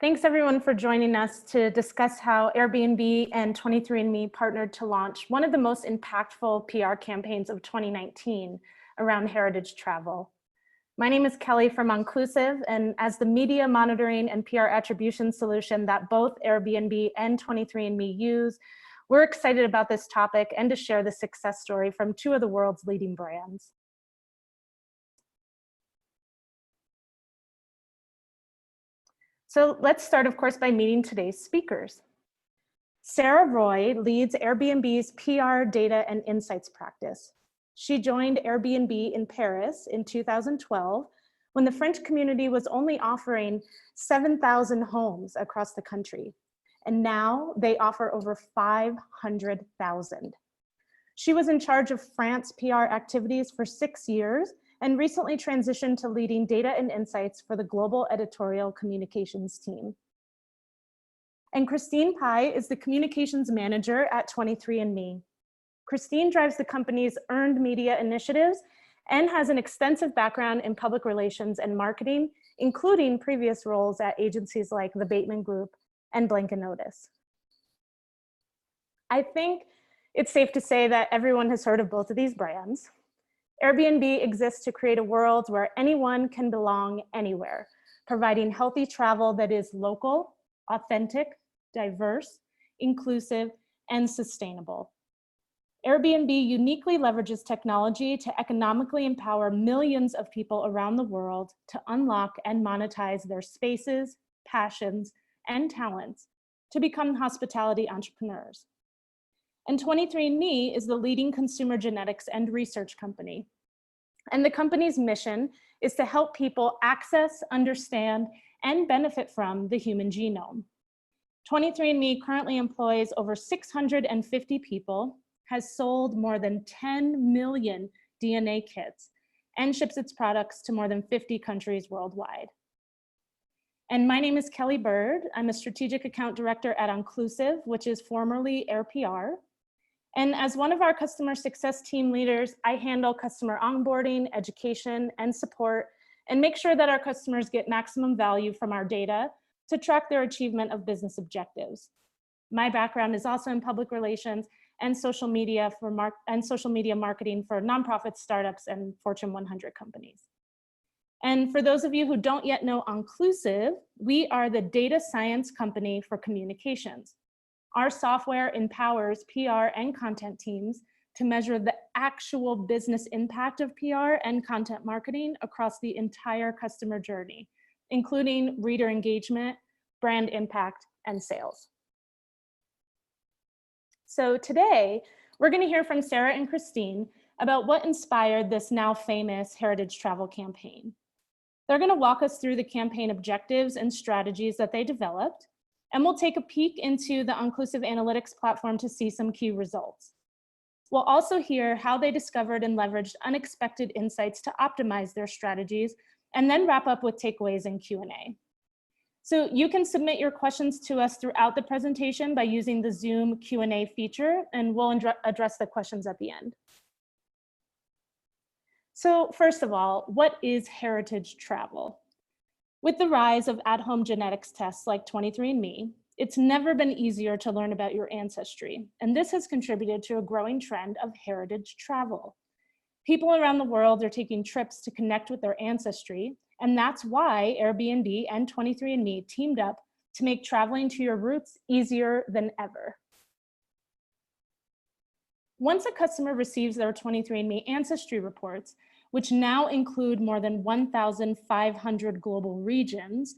Thanks everyone for joining us to discuss how Airbnb and 23andMe partnered to launch one of the most impactful PR campaigns of 2019 around heritage travel. My name is Kelly from Onclusive, and as the media monitoring and PR attribution solution that both Airbnb and 23andMe use, we're excited about this topic and to share the success story from two of the world's leading brands. So let's start, of course, by meeting today's speakers. Sarah Roy leads Airbnb's PR, data, and insights practice. She joined Airbnb in Paris in 2012 when the French community was only offering 7,000 homes across the country. And now they offer over 500,000. She was in charge of France PR activities for 6 years and recently transitioned to leading data and insights for the global editorial communications team. And Christine Pai is the communications manager at 23andMe. Christine drives the company's earned media initiatives and has an extensive background in public relations and marketing, including previous roles at agencies like the Bateman Group and Blanket Notice. I think it's safe to say that everyone has heard of both of these brands. Airbnb exists to create a world where anyone can belong anywhere, providing healthy travel that is local, authentic, diverse, inclusive, and sustainable. Airbnb uniquely leverages technology to economically empower millions of people around the world to unlock and monetize their spaces, passions, and talents to become hospitality entrepreneurs. And 23andMe is the leading consumer genetics and research company. And the company's mission is to help people access, understand, and benefit from the human genome. 23andMe currently employs over 650 people, has sold more than 10 million DNA kits, and ships its products to more than 50 countries worldwide. And my name is Kelly Bird. I'm a strategic account director at Onclusive, which is formerly AirPR. And as one of our customer success team leaders, I handle customer onboarding, education, and support, and make sure that our customers get maximum value from our data to track their achievement of business objectives. My background is also in public relations and social media marketing for nonprofit startups and Fortune 100 companies. And for those of you who don't yet know Onclusive, we are the data science company for communications. Our software empowers PR and content teams to measure the actual business impact of PR and content marketing across the entire customer journey, including reader engagement, brand impact, and sales. So today, we're going to hear from Sarah and Christine about what inspired this now famous heritage travel campaign. They're going to walk us through the campaign objectives and strategies that they developed, and we'll take a peek into the Onclusive analytics platform to see some key results. We'll also hear how they discovered and leveraged unexpected insights to optimize their strategies, and then wrap up with takeaways and Q&A. So you can submit your questions to us throughout the presentation by using the Zoom Q&A feature, and we'll address the questions at the end. So first of all, what is heritage travel? With the rise of at-home genetics tests like 23andMe, it's never been easier to learn about your ancestry, and this has contributed to a growing trend of heritage travel. People around the world are taking trips to connect with their ancestry, and that's why Airbnb and 23andMe teamed up to make traveling to your roots easier than ever. Once a customer receives their 23andMe ancestry reports, which now include more than 1,500 global regions,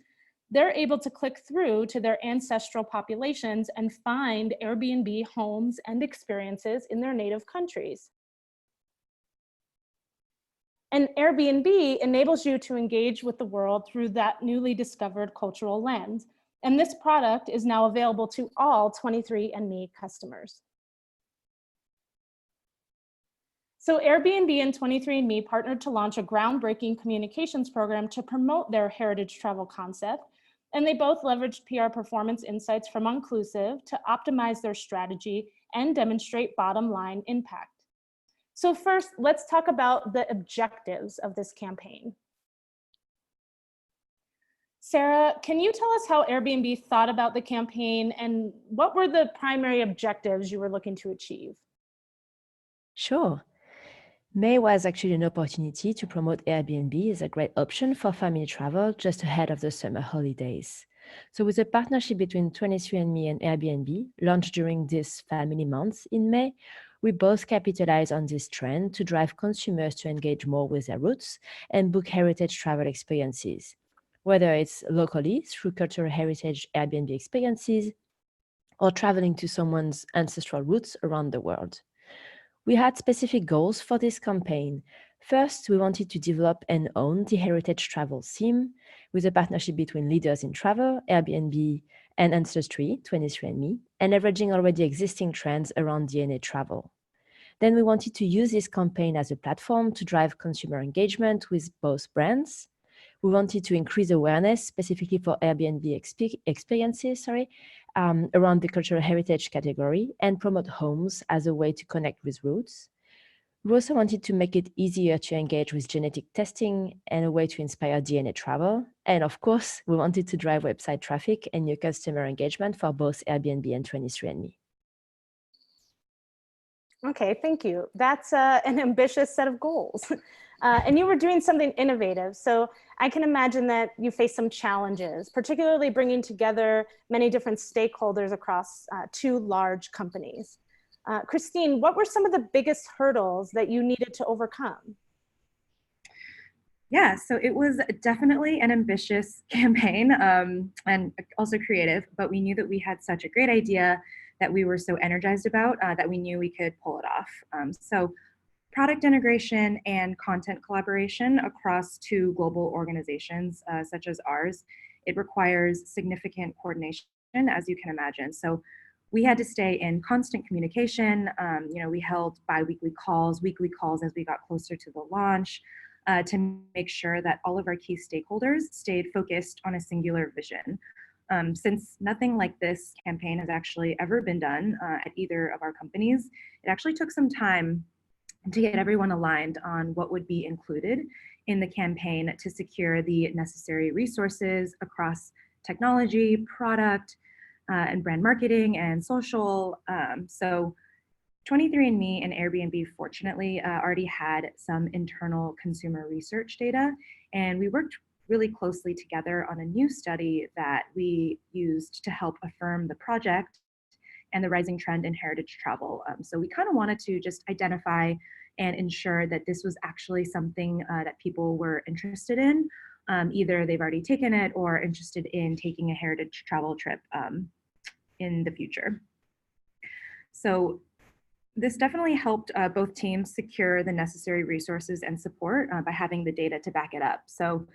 they're able to click through to their ancestral populations and find Airbnb homes and experiences in their native countries. And Airbnb enables you to engage with the world through that newly discovered cultural lens. And this product is now available to all 23andMe customers. So Airbnb and 23andMe partnered to launch a groundbreaking communications program to promote their heritage travel concept. And they both leveraged PR performance insights from Onclusive to optimize their strategy and demonstrate bottom line impact. So first, let's talk about the objectives of this campaign. Sarah, can you tell us how Airbnb thought about the campaign and what were the primary objectives you were looking to achieve? Sure. May was actually an opportunity to promote Airbnb as a great option for family travel just ahead of the summer holidays. So, with a partnership between 23andMe and Airbnb launched during this family month in May, we both capitalized on this trend to drive consumers to engage more with their roots and book heritage travel experiences, whether it's locally through cultural heritage Airbnb experiences or traveling to someone's ancestral roots around the world. We had specific goals for this campaign. First, we wanted to develop and own the heritage travel theme with a partnership between leaders in travel, Airbnb, and Ancestry, 23andMe, and leveraging already existing trends around DNA travel. Then we wanted to use this campaign as a platform to drive consumer engagement with both brands. We wanted to increase awareness specifically for Airbnb experiences, around the cultural heritage category and promote homes as a way to connect with roots. We also wanted to make it easier to engage with genetic testing and a way to inspire DNA travel. And of course, we wanted to drive website traffic and new customer engagement for both Airbnb and 23andMe. Okay, thank you. That's an ambitious set of goals. And you were doing something innovative. So I can imagine that you faced some challenges, particularly bringing together many different stakeholders across two large companies. Christine, what were some of the biggest hurdles that you needed to overcome? Yeah, so it was definitely an ambitious campaign and also creative, but we knew that we had such a great idea that we were so energized about that we knew we could pull it off. So product integration and content collaboration across two global organizations such as ours, it requires significant coordination, as you can imagine. So we had to stay in constant communication. We held bi-weekly calls, weekly calls as we got closer to the launch to make sure that all of our key stakeholders stayed focused on a singular vision. Since nothing like this campaign has actually ever been done at either of our companies, it actually took some time to get everyone aligned on what would be included in the campaign to secure the necessary resources across technology, product, and brand marketing and social. So 23andMe and Airbnb fortunately already had some internal consumer research data, and we worked really closely together on a new study that we used to help affirm the project and the rising trend in heritage travel. So we kind of wanted to just identify and ensure that this was actually something that people were interested in. Either they've already taken it or interested in taking a heritage travel trip in the future. So this definitely helped both teams secure the necessary resources and support by having the data to back it up. So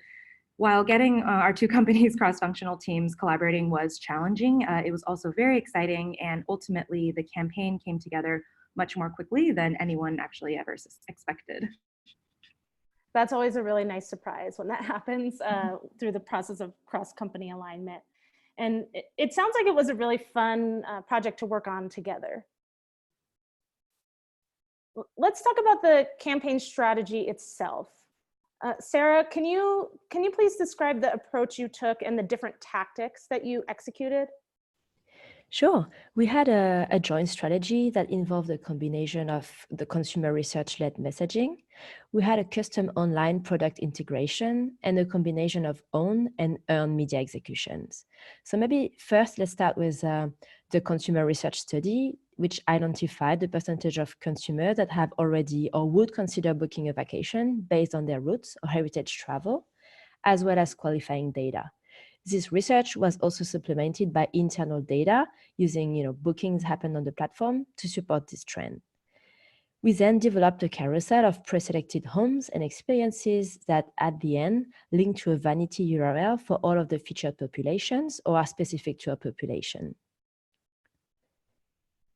while getting our two companies' cross-functional teams collaborating was challenging, it was also very exciting, and ultimately the campaign came together much more quickly than anyone actually ever expected. That's always a really nice surprise when that happens through the process of cross-company alignment. And it sounds like it was a really fun project to work on together. Let's talk about the campaign strategy itself. Sarah, can you please describe the approach you took and the different tactics that you executed? Sure. We had a joint strategy that involved a combination of the consumer research-led messaging. We had a custom online product integration and a combination of own and earned media executions. So maybe first, let's start with the consumer research study, which identified the percentage of consumers that have already or would consider booking a vacation based on their roots or heritage travel, as well as qualifying data. This research was also supplemented by internal data using bookings happen on the platform to support this trend. We then developed a carousel of pre-selected homes and experiences that at the end link to a vanity URL for all of the featured populations or are specific to a population.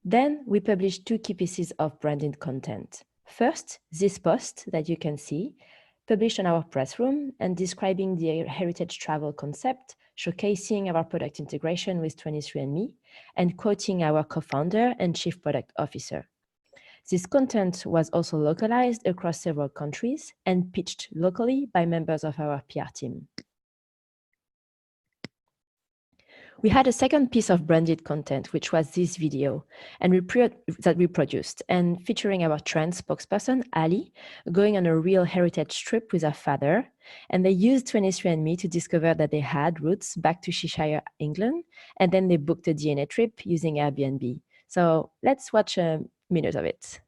Then we published two key pieces of branded content. First, this post that you can see, published on our press room and describing the heritage travel concept, showcasing our product integration with 23andMe, and quoting our co-founder and chief product officer. This content was also localized across several countries and pitched locally by members of our PR team. We had a second piece of branded content, which was this video that we produced, and featuring our trend spokesperson, Ali, going on a real heritage trip with her father. And they used 23andMe to discover that they had roots back to Cheshire, England, and then they booked a DNA trip using Airbnb. So let's watch a minute of it.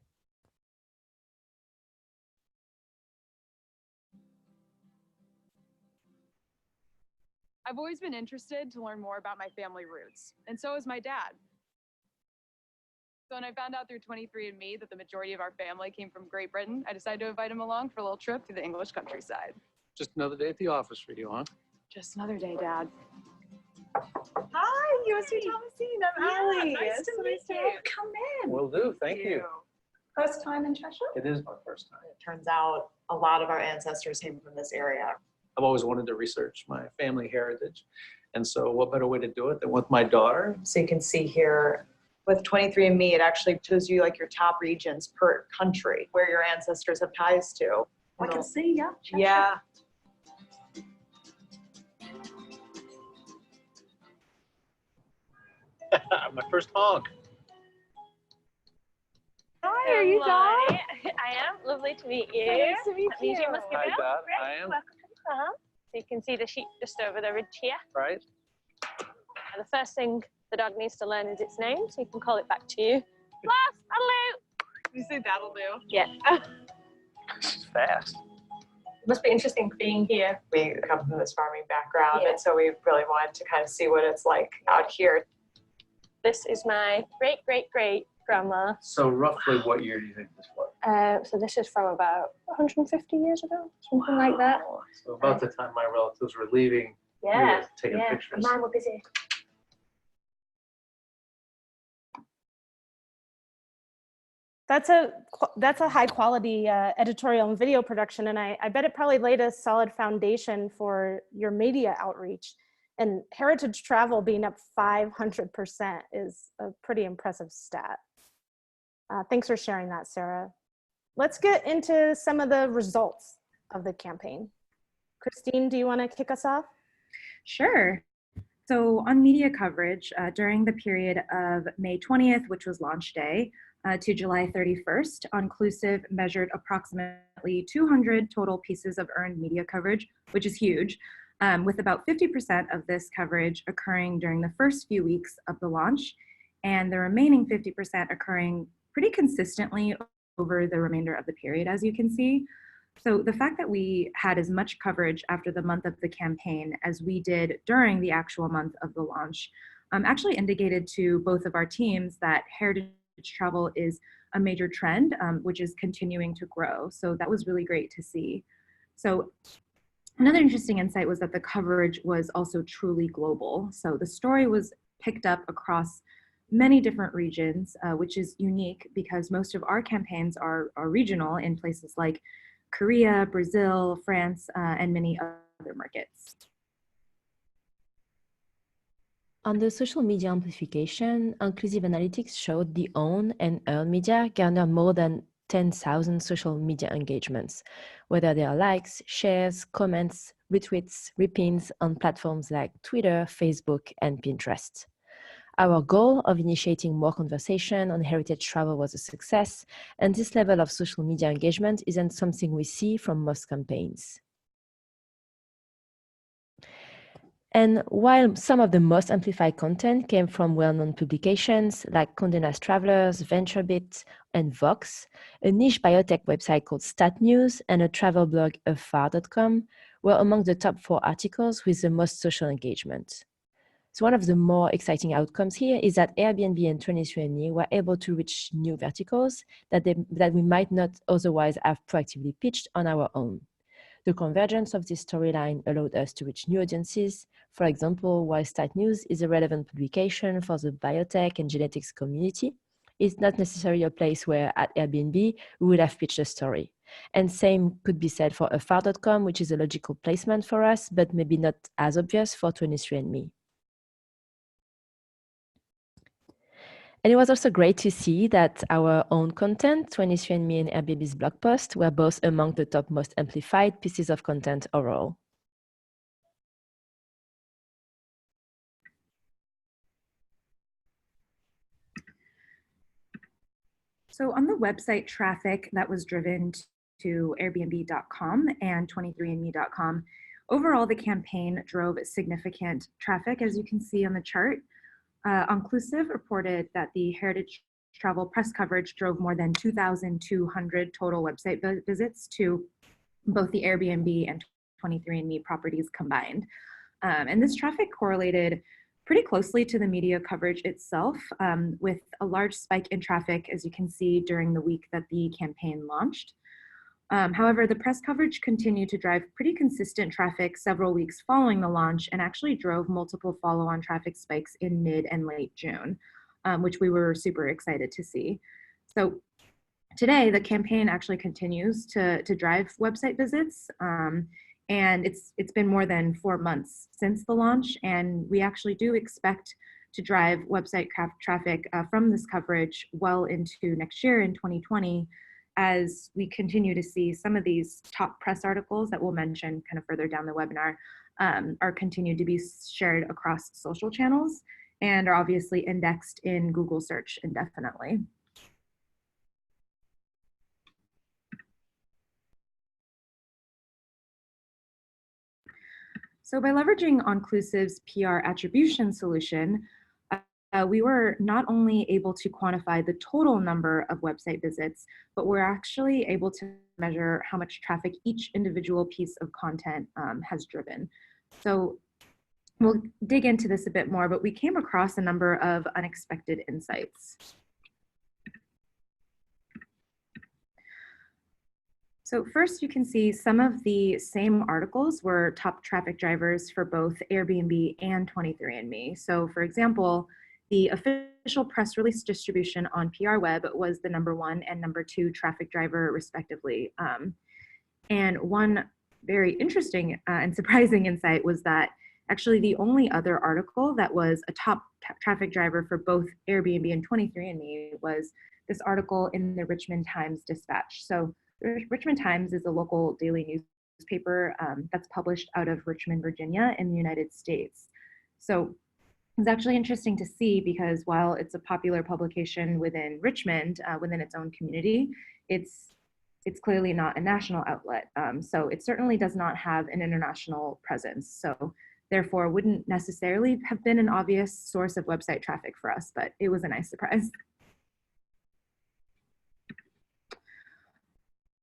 I've always been interested to learn more about my family roots, and so is my dad. So when I found out through 23andMe that the majority of our family came from Great Britain, I decided to invite him along for a little trip through the English countryside. Just another day at the office for you, huh? Just another day, Dad. Hi, USC Thomasine. I'm Allie. Nice to meet you. Come in. Will do. Thank you. First time in Cheshire? It is my first time. It turns out a lot of our ancestors came from this area. I've always wanted to research my family heritage. And so what better way to do it than with my daughter? So you can see here with 23andMe, it actually shows you like your top regions per country where your ancestors have ties to. I can see, yeah. Cheshire. Yeah. My first honk. Hi, are you Don? I am. Lovely to meet you. Nice to meet That means you. you must be Hi, Bill. Dad. Great. I am. Welcome. So you can see the sheep just over the ridge here. Right? And the first thing the dog needs to learn is its name, so you can call it back to you. Lost, hello. You say that'll do. Yeah. She's fast. It must be interesting being here. We come from this farming background, Yeah. and so we really wanted to kind of see what it's like out here. This is my great grandma. So roughly what year do you think this was? So this is from about 150 years ago, something like that. So about the time my relatives were leaving, Yeah. you were taking Yeah. pictures. Mine were busy. That's a high quality editorial and video production, and I bet it probably laid a solid foundation for your media outreach. And heritage travel being up 500% is a pretty impressive stat. Thanks for sharing that, Sarah. Let's get into some of the results of the campaign. Christine, do you want to kick us off? Sure. So on media coverage, during the period of May 20th, which was launch day, to July 31st, Onclusive measured approximately 200 total pieces of earned media coverage, which is huge, with about 50% of this coverage occurring during the first few weeks of the launch, and the remaining 50% occurring pretty consistently over the remainder of the period, as you can see. So the fact that we had as much coverage after the month of the campaign as we did during the actual month of the launch actually indicated to both of our teams that heritage travel is a major trend, which is continuing to grow. So that was really great to see. So another interesting insight was that the coverage was also truly global. So the story was picked up across many different regions, which is unique because most of our campaigns are regional in places like Korea, Brazil, France, and many other markets. On the social media amplification, Onclusive analytics showed the own and earned media garnered more than 10,000 social media engagements, whether they are likes, shares, comments, retweets, repins on platforms like Twitter, Facebook, and Pinterest. Our goal of initiating more conversation on heritage travel was a success, and this level of social media engagement isn't something we see from most campaigns. And while some of the most amplified content came from well-known publications like Condé Nast Travelers, VentureBeat, and Vox, a niche biotech website called Stat News and a travel blog afar.com were among the top 4 articles with the most social engagement. So one of the more exciting outcomes here is that Airbnb and 23andMe were able to reach new verticals that we might not otherwise have proactively pitched on our own. The convergence of this storyline allowed us to reach new audiences. For example, while Stat News is a relevant publication for the biotech and genetics community, it's not necessarily a place where at Airbnb we would have pitched a story. And same could be said for afar.com, which is a logical placement for us, but maybe not as obvious for 23andMe. And it was also great to see that our own content, 23andMe and Airbnb's blog post, were both among the top most amplified pieces of content overall. So on the website traffic that was driven to Airbnb.com and 23andMe.com, overall the campaign drove significant traffic, as you can see on the chart. Onclusive reported that the heritage travel press coverage drove more than 2,200 total website visits to both the Airbnb and 23andMe properties combined. And this traffic correlated pretty closely to the media coverage itself, with a large spike in traffic, as you can see, during the week that the campaign launched. However, the press coverage continued to drive pretty consistent traffic several weeks following the launch and actually drove multiple follow-on traffic spikes in mid and late June, which we were super excited to see. So today, the campaign actually continues to drive website visits. And it's been more than 4 months since the launch, and we actually do expect to drive website traffic from this coverage well into next year in 2020, as we continue to see some of these top press articles that we'll mention kind of further down the webinar are continued to be shared across social channels and are obviously indexed in Google search indefinitely. So by leveraging Onclusive's PR attribution solution, we were not only able to quantify the total number of website visits, but we're actually able to measure how much traffic each individual piece of content has driven. So we'll dig into this a bit more, but we came across a number of unexpected insights. So first, you can see some of the same articles were top traffic drivers for both Airbnb and 23andMe. So for example, the official press release distribution on PR Web was the #1 and #2 traffic driver respectively. And one very interesting and surprising insight was that actually the only other article that was a top traffic driver for both Airbnb and 23andMe was this article in the Richmond Times-Dispatch. So Richmond Times is a local daily newspaper that's published out of Richmond, Virginia in the United States. So it's actually interesting to see, because while it's a popular publication within Richmond, within its own community, it's clearly not a national outlet. So it certainly does not have an international presence. So therefore wouldn't necessarily have been an obvious source of website traffic for us, but it was a nice surprise.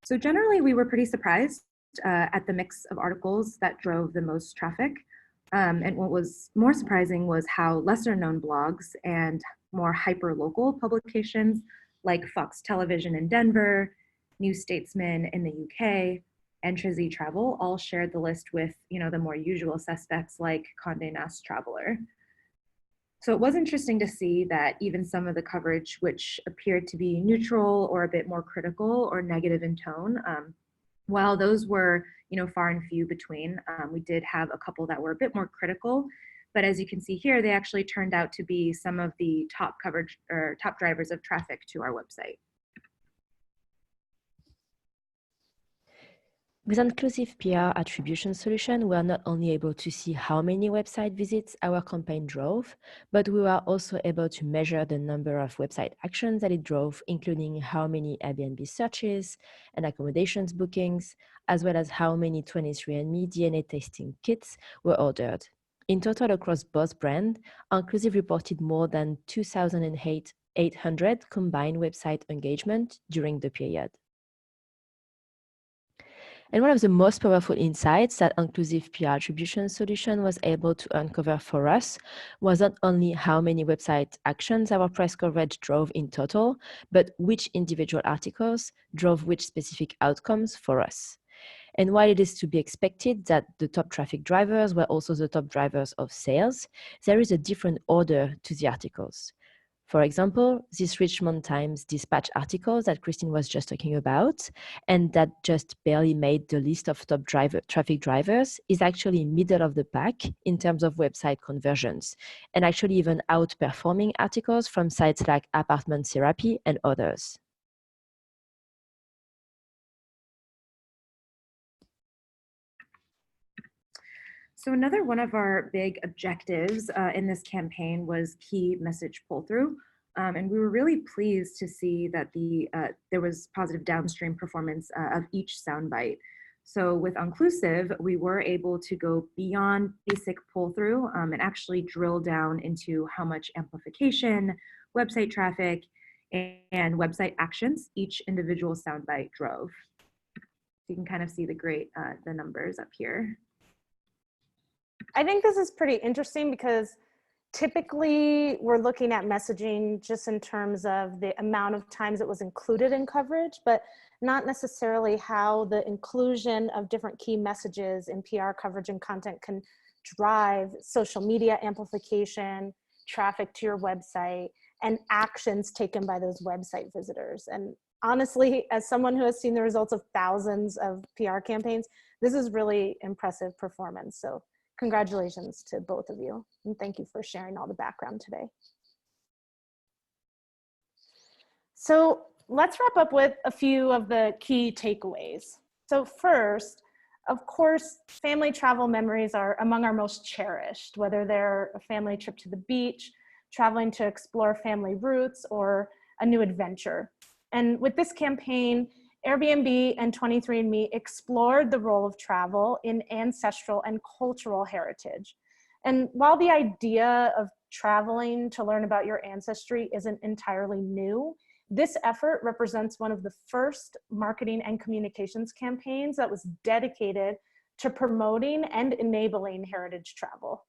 So generally, we were pretty surprised at the mix of articles that drove the most traffic. And what was more surprising was how lesser known blogs and more hyper-local publications like Fox Television in Denver, New Statesman in the UK, and Trizzy Travel all shared the list with, the more usual suspects like Condé Nast Traveler. So it was interesting to see that even some of the coverage, which appeared to be neutral or a bit more critical or negative in tone, while those were, far and few between, we did have a couple that were a bit more critical. But as you can see here, they actually turned out to be some of the top coverage or top drivers of traffic to our website. With Onclusive PR attribution solution, we are not only able to see how many website visits our campaign drove, but we were also able to measure the number of website actions that it drove, including how many Airbnb searches and accommodations bookings, as well as how many 23andMe DNA testing kits were ordered. In total, across both brands, Onclusive reported more than 2,800 combined website engagement during the period. And one of the most powerful insights that Onclusive PR attribution solution was able to uncover for us was not only how many website actions our press coverage drove in total, but which individual articles drove which specific outcomes for us. And while it is to be expected that the top traffic drivers were also the top drivers of sales, there is a different order to the articles. For example, this Richmond Times-Dispatch article that Christine was just talking about, and that just barely made the list of top traffic drivers, is actually middle of the pack in terms of website conversions, and actually even outperforming articles from sites like Apartment Therapy and others. So another one of our big objectives in this campaign was key message pull-through. And we were really pleased to see that there was positive downstream performance of each soundbite. So with Onclusive, we were able to go beyond basic pull-through and actually drill down into how much amplification, website traffic, and website actions each individual soundbite drove. You can kind of see the numbers up here. I think this is pretty interesting because typically we're looking at messaging just in terms of the amount of times it was included in coverage, but not necessarily how the inclusion of different key messages in PR coverage and content can drive social media amplification, traffic to your website, and actions taken by those website visitors. And honestly, as someone who has seen the results of thousands of PR campaigns, this is really impressive performance. So congratulations to both of you. And thank you for sharing all the background today. So let's wrap up with a few of the key takeaways. So first, of course, family travel memories are among our most cherished, whether they're a family trip to the beach, traveling to explore family roots, or a new adventure. And with this campaign, Airbnb and 23andMe explored the role of travel in ancestral and cultural heritage. And while the idea of traveling to learn about your ancestry isn't entirely new, this effort represents one of the first marketing and communications campaigns that was dedicated to promoting and enabling heritage travel.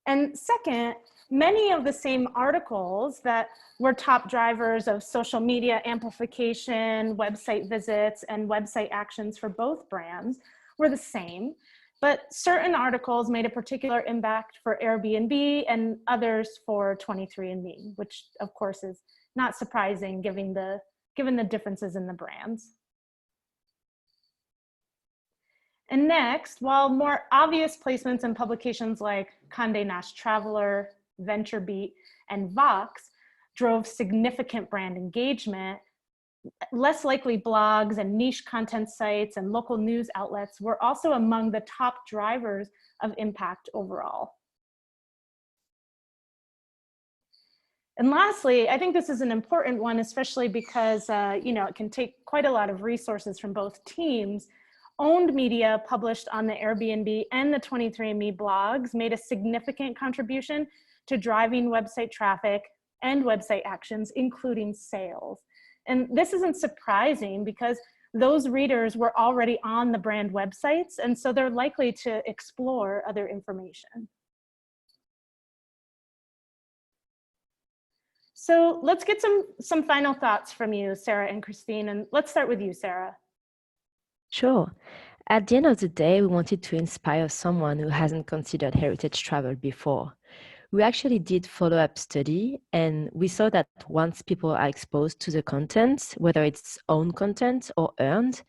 And second, many of the same articles that were top drivers of social media amplification, website visits, and website actions for both brands were the same, but certain articles made a particular impact for Airbnb and others for 23andMe, which of course is not surprising given the differences in the brands. And next, while more obvious placements in publications like Condé Nast Traveler, VentureBeat, and Vox drove significant brand engagement, less likely blogs and niche content sites and local news outlets were also among the top drivers of impact overall. And lastly, I think this is an important one, especially because it can take quite a lot of resources from both teams. Owned media published on the Airbnb and the 23andMe blogs made a significant contribution to driving website traffic and website actions, including sales. And this isn't surprising because those readers were already on the brand websites, and so they're likely to explore other information. So let's get some final thoughts from you, Sarah and Christine, and let's start with you, Sarah. Sure. At the end of the day, we wanted to inspire someone who hasn't considered heritage travel before. We actually did follow-up study, and we saw that once people are exposed to the content, whether it's own content or earned,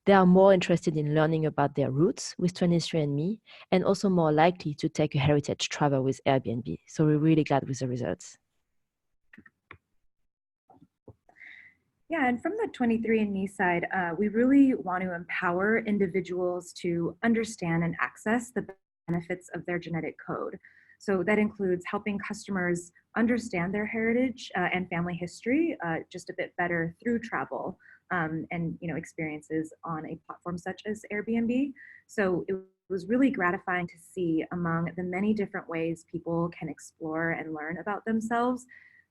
they are more interested in learning about their roots with 23andMe and also more likely to take a heritage travel with Airbnb. So we're really glad with the results. Yeah, and from the 23andMe side, we really want to empower individuals to understand and access the benefits of their genetic code. So that includes helping customers understand their heritage and family history just a bit better through travel and experiences on a platform such as Airbnb. So it was really gratifying to see among the many different ways people can explore and learn about themselves,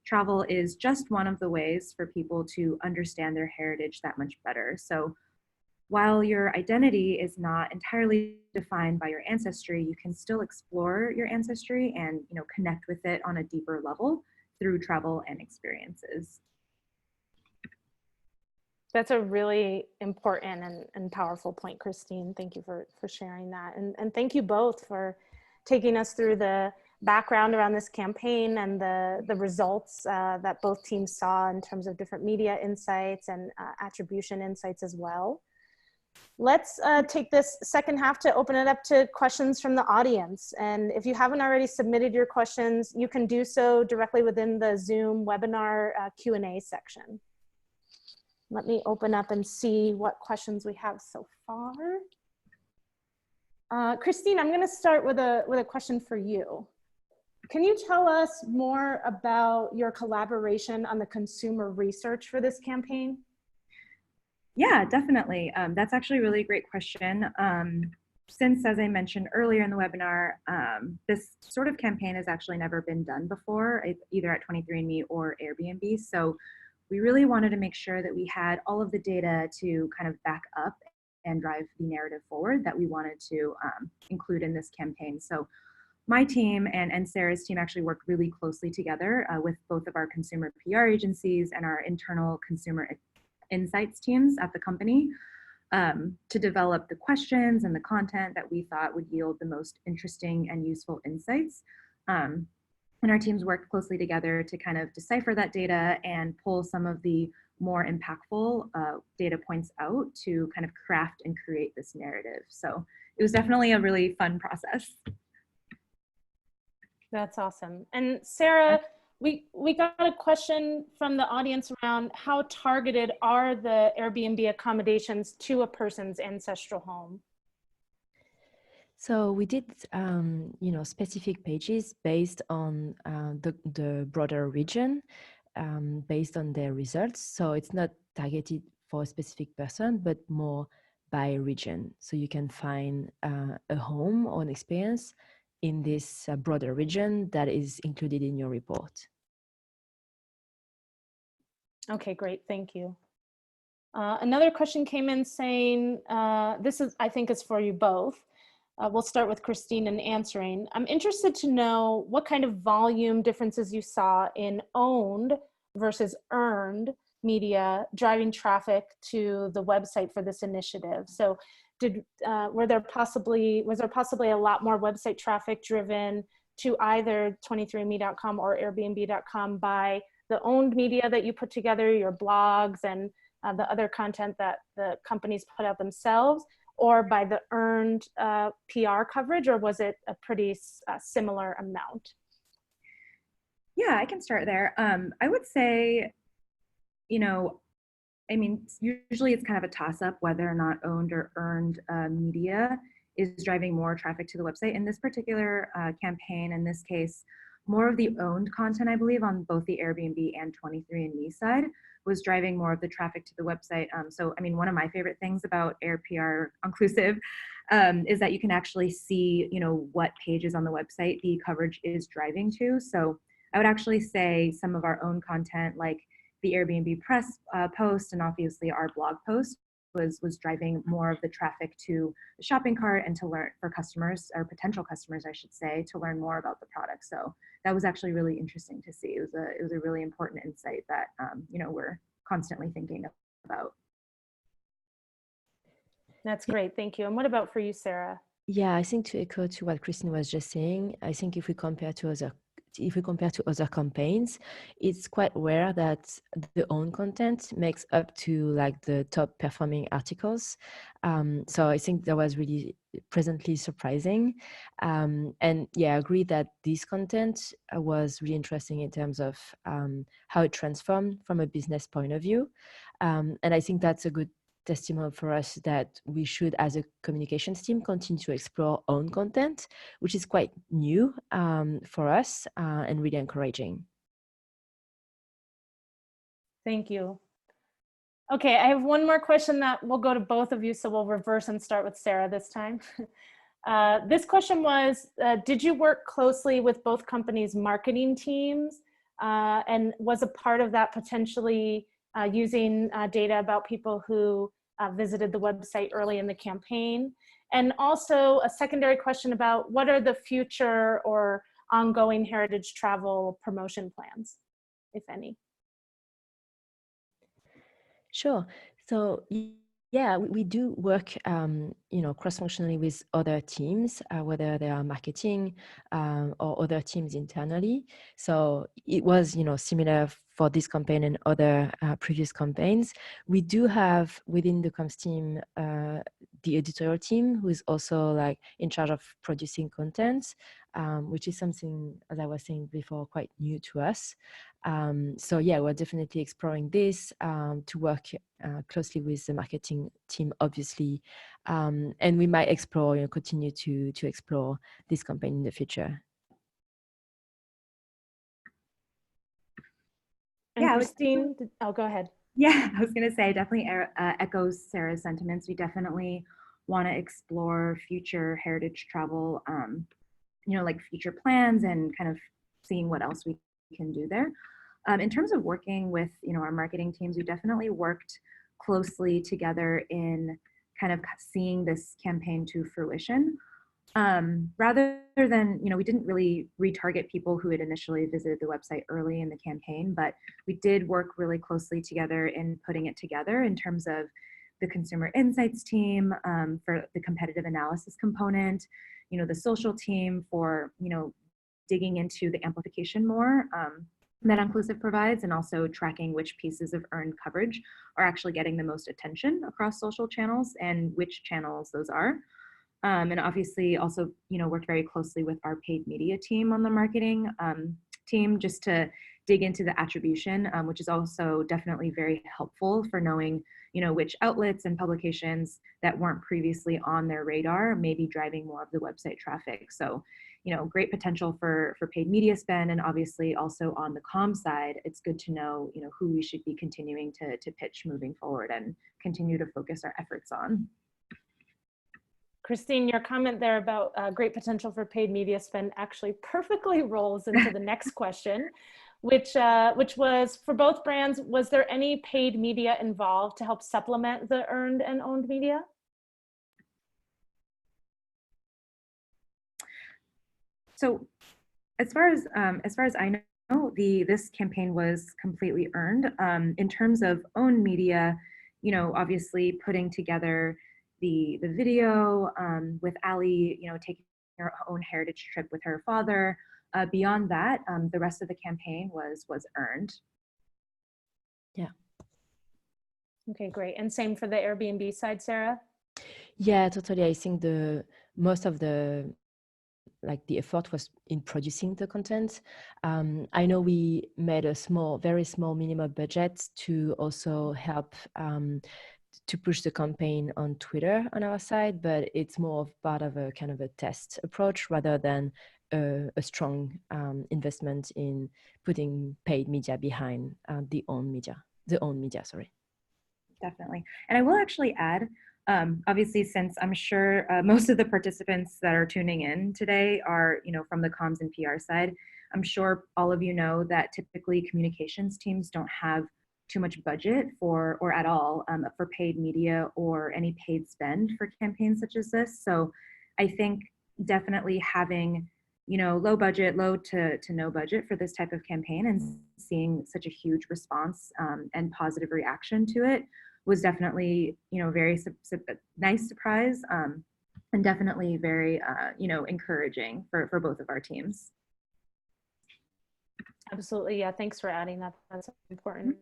travel is just one of the ways for people to understand their heritage that much better. So while your identity is not entirely defined by your ancestry, you can still explore your ancestry and connect with it on a deeper level through travel and experiences. That's a really important and powerful point, Christine. Thank you for sharing that. And thank you both for taking us through the background around this campaign and the results that both teams saw in terms of different media insights and attribution insights as well. Let's take this second half to open it up to questions from the audience. And if you haven't already submitted your questions, you can do so directly within the Zoom webinar Q&A section. Let me open up and see what questions we have so far. Christine, I'm going to start with a question for you. can you tell us more about your collaboration on the consumer research for this campaign? Yeah, definitely. That's actually a really great question. Since, as I mentioned earlier in the webinar, this sort of campaign has actually never been done before, either at 23andMe or Airbnb. So we really wanted to make sure that we had all of the data to kind of back up and drive the narrative forward that we wanted to include in this campaign. So my team and Sarah's team actually worked really closely together with both of our consumer PR agencies and our internal consumer insights teams at the company to develop the questions and the content that we thought would yield the most interesting and useful insights. And our teams worked closely together to kind of decipher that data and pull some of the more impactful data points out to kind of craft and create this narrative. So it was definitely a really fun process. That's awesome. And Sarah, we got a question from the audience around how targeted are the Airbnb accommodations to a person's ancestral home? So we did, specific pages based on the broader region, based on their results. So it's not targeted for a specific person, but more by region. So you can find a home or an experience in this broader region that is included in your report. Okay, great, thank you. Another question came in saying, this is, I think is for you both. We'll start with Christine in answering. I'm interested to know what kind of volume differences you saw in owned versus earned media driving traffic to the website for this initiative. So was there possibly a lot more website traffic driven to either 23andme.com or airbnb.com by the owned media that you put together, your blogs and the other content that the companies put out themselves, or by the earned PR coverage, or was it a pretty similar amount? Yeah, I can start there. I would say, usually it's kind of a toss-up whether or not owned or earned media is driving more traffic to the website. In this particular campaign, in this case, more of the owned content, I believe, on both the Airbnb and 23andMe side was driving more of the traffic to the website. So, one of my favorite things about AirPR Onclusive is that you can actually see, what pages on the website the coverage is driving to. So I would actually say some of our own content, like the Airbnb press post and obviously our blog post, was driving more of the traffic to the shopping cart and to learn for customers, or potential customers, I should say, to learn more about the product. So that was actually really interesting to see. It was a really important insight that we're constantly thinking about. That's great, thank you. And what about for you, Sarah? Yeah, I think to echo to what Christine was just saying, I think if we compare to other campaigns, it's quite rare that the own content makes up to like the top performing articles. So I think that was really pleasantly surprising. And yeah, I agree that this content was really interesting in terms of how it transformed from a business point of view. And I think that's a good testimonial for us that we should, as a communications team, continue to explore own content, which is quite new for us and really encouraging. Thank you. Okay, I have one more question that will go to both of you, so we'll reverse and start with Sarah this time. This question was, did you work closely with both companies' marketing teams? And was a part of that potentially using data about people who visited the website early in the campaign? And also a secondary question about what are the future or ongoing heritage travel promotion plans, if any? Sure. So yeah, we do work, cross-functionally with other teams, whether they are marketing or other teams internally. So it was, similar for this campaign and other previous campaigns. We do have within the comms team the editorial team, who is also like in charge of producing content, which is something, as I was saying before, quite new to us. So yeah, we're definitely exploring this to work closely with the marketing team, obviously, and we might explore, continue to explore this campaign in the future. And Yeah, Christine, go ahead. Yeah, I was going to say, definitely echoes Sarah's sentiments. We definitely want to explore future heritage travel, like future plans and kind of seeing what else we can do there. In terms of working with, our marketing teams, we definitely worked closely together in kind of seeing this campaign to fruition. Rather than, we didn't really retarget people who had initially visited the website early in the campaign, but we did work really closely together in putting it together in terms of the consumer insights team for the competitive analysis component, the social team for, digging into the amplification more that Onclusive provides, and also tracking which pieces of earned coverage are actually getting the most attention across social channels and which channels those are. And obviously also, worked very closely with our paid media team on the marketing team just to dig into the attribution, which is also definitely very helpful for knowing, which outlets and publications that weren't previously on their radar may be driving more of the website traffic. So, great potential for paid media spend, and obviously also on the comm side, it's good to know, who we should be continuing to pitch moving forward and continue to focus our efforts on. Christine, your comment there about great potential for paid media spend actually perfectly rolls into the next question, which was for both brands, was there any paid media involved to help supplement the earned and owned media? So as far as I know, this campaign was completely earned. In terms of owned media, obviously putting together the video with Ali, taking her own heritage trip with her father. Beyond that, the rest of the campaign was earned. Yeah. Okay, great. And same for the Airbnb side, Sarah? Yeah, totally. I think most of the effort was in producing the content. I know we made a very small minimum budget to also help to push the campaign on Twitter on our side, but it's more of part of a kind of a test approach rather than a strong investment in putting paid media behind the owned media, sorry. Definitely. And I will actually add, obviously, since I'm sure most of the participants that are tuning in today are, from the comms and PR side, I'm sure all of you know that typically communications teams don't have too much budget or at all for paid media or any paid spend for campaigns such as this. So I think definitely having, low to no budget for this type of campaign and seeing such a huge response and positive reaction to it was definitely, very nice surprise and definitely very, encouraging for both of our teams. Absolutely. Yeah. Thanks for adding that. That's important.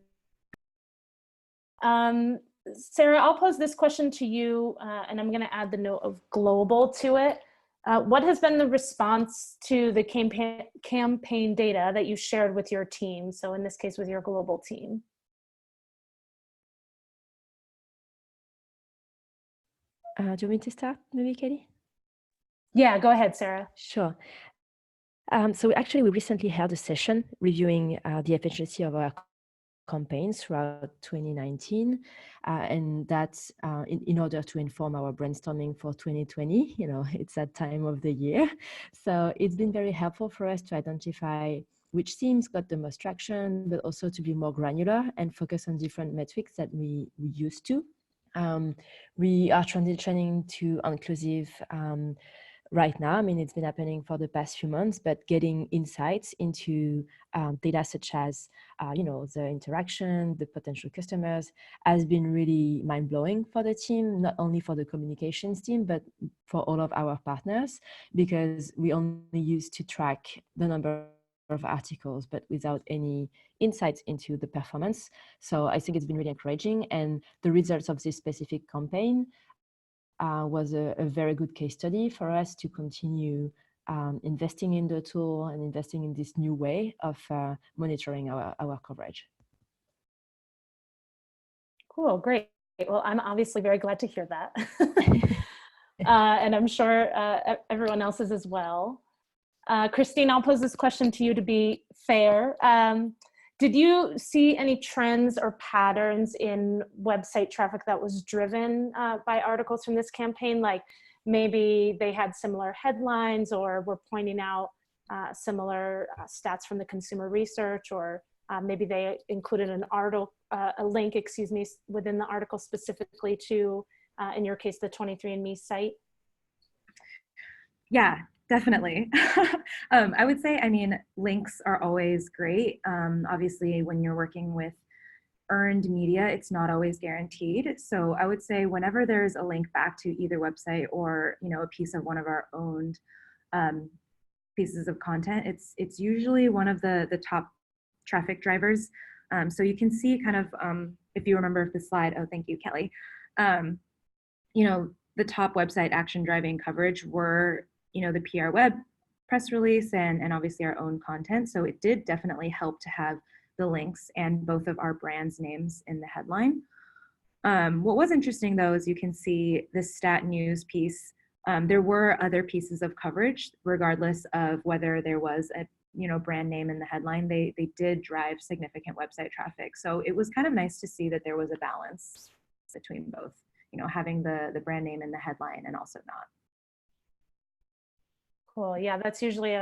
Sarah, I'll pose this question to you, and I'm going to add the note of global to it. What has been the response to the campaign data that you shared with your team? So in this case, with your global team. Do you want me to start, maybe, Katie? Yeah, go ahead, Sarah. Sure. So we recently held a session reviewing the efficiency of our campaigns throughout 2019, and that's in order to inform our brainstorming for 2020. It's that time of the year. So it's been very helpful for us to identify which themes got the most traction, but also to be more granular and focus on different metrics that we used to. We are transitioning to Onclusive right now. I mean, it's been happening for the past few months, but getting insights into data such as, the interaction, the potential customers has been really mind-blowing for the team, not only for the communications team, but for all of our partners, because we only used to track the number of articles, but without any insights into the performance. So I think it's been really encouraging. And the results of this specific campaign was a very good case study for us to continue investing in the tool and investing in this new way of monitoring our coverage. Cool, great. Well, I'm obviously very glad to hear that. And I'm sure everyone else is as well. Christine, I'll pose this question to you to be fair. Did you see any trends or patterns in website traffic that was driven by articles from this campaign? Like maybe they had similar headlines or were pointing out similar stats from the consumer research, or maybe they included an article, a link, excuse me, within the article specifically to, in your case, the 23andMe site? Yeah, definitely. I would say, I mean, links are always great. Obviously, when you're working with earned media, it's not always guaranteed. So I would say whenever there's a link back to either website or, you know, a piece of one of our owned pieces of content, it's usually one of the top traffic drivers. So you can see kind of, if you remember the slide, oh, thank you, Kelly. You know, the top website action driving coverage were, you know, the PR web press release and obviously our own content. So it did definitely help to have the links and both of our brands' names in the headline. What was interesting though, is you can see the stat news piece. There were other pieces of coverage, regardless of whether there was a, you know, brand name in the headline. They did drive significant website traffic. So it was kind of nice to see that there was a balance between both, you know, having the brand name in the headline and also not. Cool. Yeah, that's usually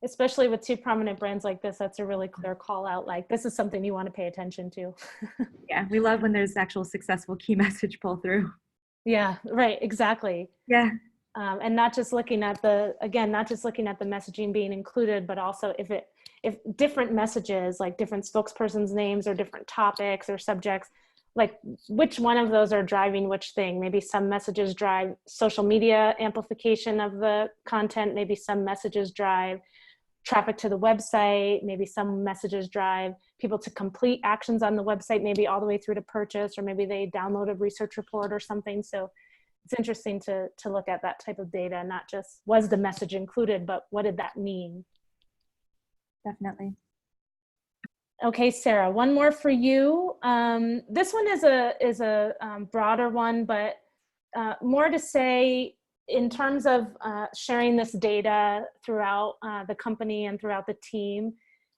especially with two prominent brands like this, that's a really clear call out. Like, this is something you want to pay attention to. Yeah, we love when there's actual successful key message pull through. Yeah, right. Exactly. Yeah. And not just looking at not just looking at the messaging being included, but also if different messages, like different spokespersons' names or different topics or subjects, like which one of those are driving which thing. Maybe some messages drive social media amplification of the content. Maybe some messages drive traffic to the website. Maybe some messages drive people to complete actions on the website, maybe all the way through to purchase, or maybe they download a research report or something. So it's interesting to look at that type of data, not just was the message included, but what did that mean? Definitely. Okay, Sarah, one more for you. This one is a broader one, but more to say in terms of sharing this data throughout the company and throughout the team.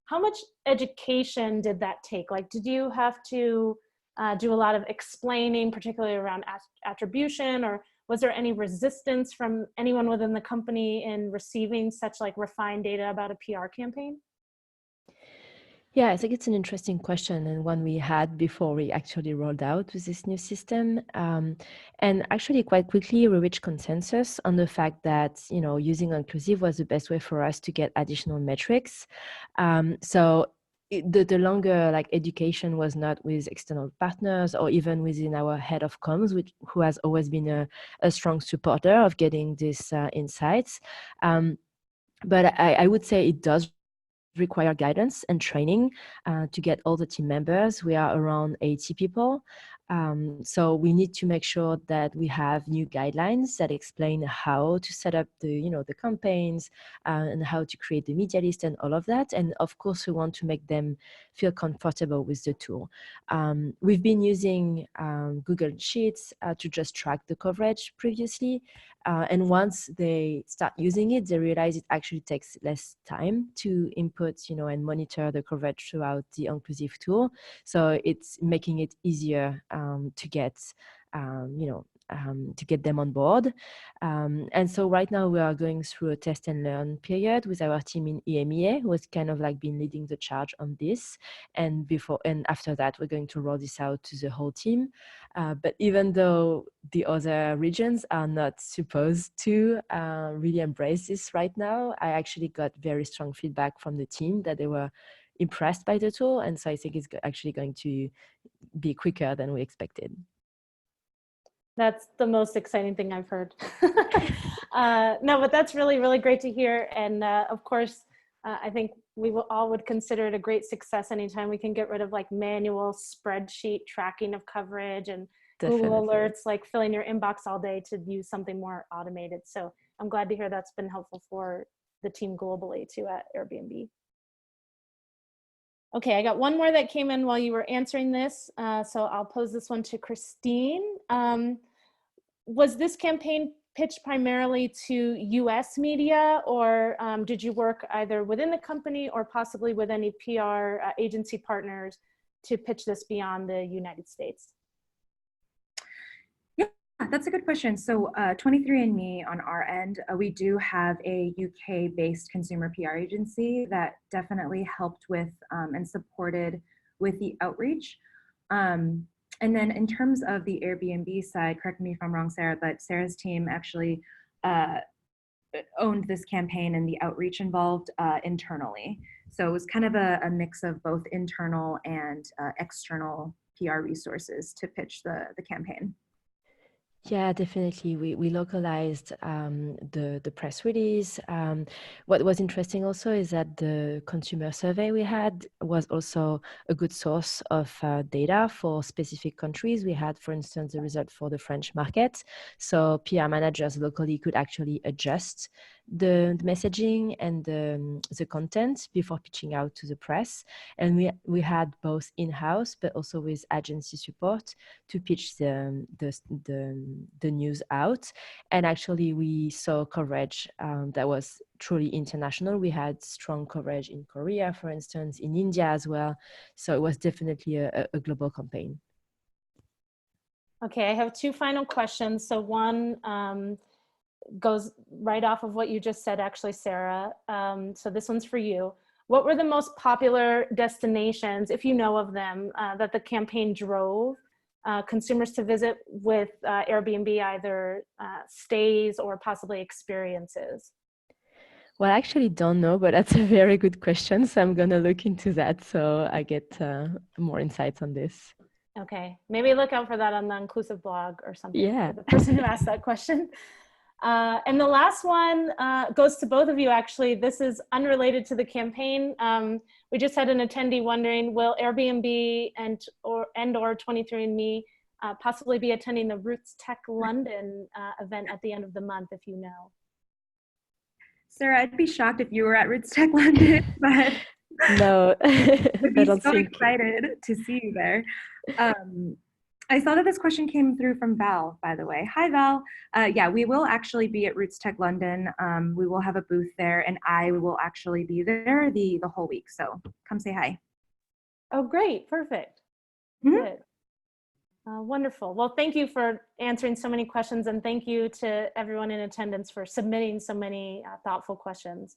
How much education did that take? Like, did you have to do a lot of explaining, particularly around attribution, or was there any resistance from anyone within the company in receiving such like refined data about a PR campaign? Yeah, I think it's an interesting question and one we had before we actually rolled out with this new system. And actually quite quickly we reached consensus on the fact that, you know, using Onclusive was the best way for us to get additional metrics. So the longer like education was not with external partners or even within our head of comms, who has always been a strong supporter of getting these insights. But I would say it does require guidance and training to get all the team members. We are around 80 people. So we need to make sure that we have new guidelines that explain how to set up the campaigns and how to create the media list and all of that. And of course, we want to make them feel comfortable with the tool. We've been using Google Sheets to just track the coverage previously. And once they start using it, they realize it actually takes less time to input, and monitor the coverage throughout the Onclusive tool. So it's making it easier to get, to get them on board. And so right now we are going through a test and learn period with our team in EMEA, who has kind of like been leading the charge on this. And after that, we're going to roll this out to the whole team. But even though the other regions are not supposed to really embrace this right now, I actually got very strong feedback from the team that they were impressed by the tool. And so I think it's actually going to be quicker than we expected. That's the most exciting thing I've heard. No, but that's really, really great to hear. And of course, I think we all would consider it a great success anytime we can get rid of like manual spreadsheet tracking of coverage and Definitely. Google alerts, like filling your inbox all day, to use something more automated. So I'm glad to hear that's been helpful for the team globally too at Airbnb. Okay, I got one more that came in while you were answering this. So I'll pose this one to Christine. Was this campaign pitch primarily to US media, or did you work either within the company or possibly with any PR agency partners to pitch this beyond the United States? Yeah, that's a good question. So 23andMe on our end, we do have a UK-based consumer PR agency that definitely helped with and supported with the outreach. And then in terms of the Airbnb side, correct me if I'm wrong, Sarah, but Sarah's team actually owned this campaign and the outreach involved internally. So it was kind of a mix of both internal and external PR resources to pitch the campaign. Yeah, definitely. We localized the press release. What was interesting also is that the consumer survey we had was also a good source of data for specific countries. We had, for instance, the result for the French market. So PR managers locally could actually adjust the messaging and the content before pitching out to the press. And we had both in-house, but also with agency support to pitch the news out. And actually we saw coverage that was truly international. We had strong coverage in Korea, for instance, in India as well. So it was definitely a global campaign. Okay, I have two final questions. So one goes right off of what you just said, actually, Sarah. So this one's for you. What were the most popular destinations, if you know of them, that the campaign drove consumers to visit with Airbnb, either stays or possibly experiences? Well, I actually don't know, but that's a very good question. So I'm going to look into that so I get more insights on this. Okay, maybe look out for that on the Onclusive blog or something. Yeah. For the person who asked that question. And the last one goes to both of you, actually. This is unrelated to the campaign. We just had an attendee wondering, will Airbnb and or 23andMe possibly be attending the Roots Tech London event at the end of the month, if you know? Sarah, I'd be shocked if you were at Roots Tech London, but No, I'd be I don't so think. excited to see you there. I saw that this question came through from Val, by the way. Hi, Val. Yeah, we will actually be at Roots Tech London. We will have a booth there, and I will actually be there the whole week. So come say hi. Oh, great. Perfect. Mm-hmm. Good. Wonderful. Well, thank you for answering so many questions, and thank you to everyone in attendance for submitting so many thoughtful questions.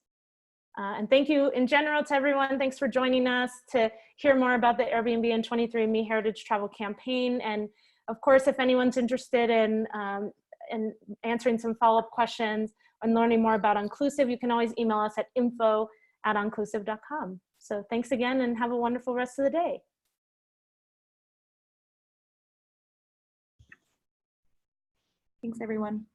And thank you in general to everyone. Thanks for joining us to hear more about the Airbnb and 23andMe Heritage Travel Campaign. And of course, if anyone's interested in answering some follow-up questions and learning more about Onclusive, you can always email us at info@onclusive.com. So thanks again and have a wonderful rest of the day. Thanks, everyone.